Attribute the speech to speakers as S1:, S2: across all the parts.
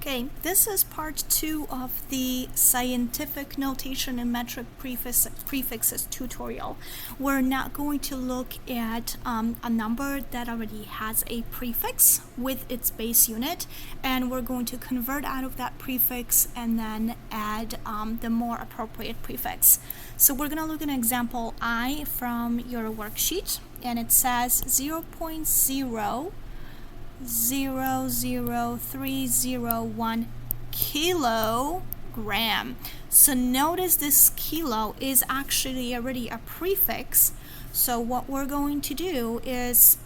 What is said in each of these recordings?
S1: Okay, this is part 2 of the scientific notation and metric prefixes tutorial. We're not going to look at a number that already has a prefix with its base unit, and we're going to convert out of that prefix and then add the more appropriate prefix. So we're going to look at an example I from your worksheet, and it says 0.000301 kilogram. So notice this kilo is actually already a prefix. So what we're going to do is,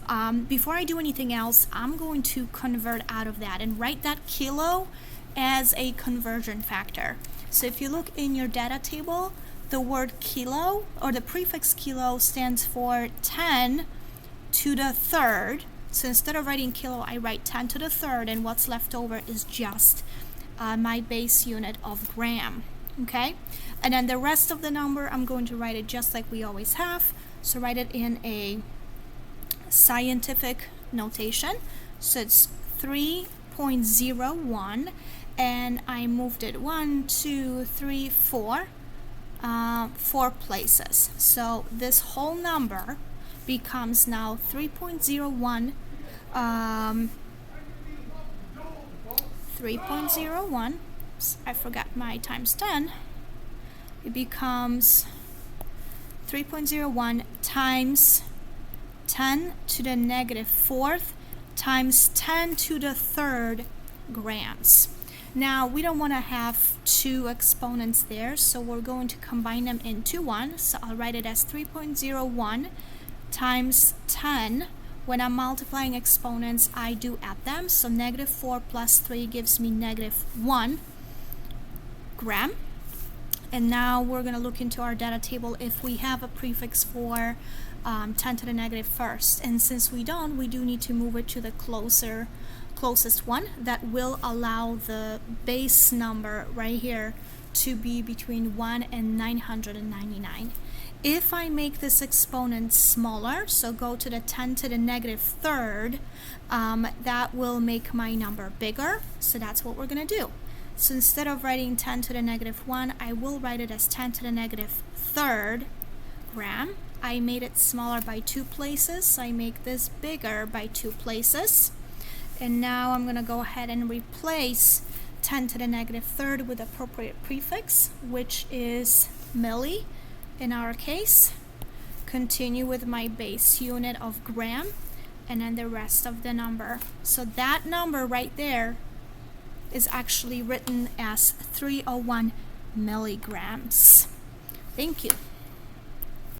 S1: before I do anything else, I'm going to convert out of that and write that kilo as a conversion factor. So if you look in your data table, the word kilo, or the prefix kilo, stands for 10 to the third. So instead of writing kilo, I write 10 to the third, and what's left over is just my base unit of gram, okay? And then the rest of the number, I'm going to write it just like we always have. So write it in a scientific notation. So it's 3.01, and I moved it 1, 2, 3, 4 places. So this whole number becomes now 3.01, 3.01, I forgot my times 10, it becomes 3.01 times 10 to the negative fourth times 10 to the third grams. Now we don't want to have two exponents there, so we're going to combine them into one. So I'll write it as 3.01 times 10. When I'm multiplying exponents, I do add them. So negative 4 plus 3 gives me negative 1 gram. And now we're going to look into our data table if we have a prefix for 10 to the negative first. And since we don't, we do need to move it to the closest one that will allow the base number right here to be between 1 and 999. If I make this exponent smaller, so go to the 10 to the negative third, that will make my number bigger. So that's what we're going to do. So instead of writing 10 to the negative 1, I will write it as 10 to the negative third gram. I made it smaller by 2 places, so I make this bigger by 2 places. And now I'm going to go ahead and replace 10 to the negative third with appropriate prefix, which is milli in our case. Continue with my base unit of gram, and then the rest of the number. So that number right there is actually written as 301 milligrams. Thank you.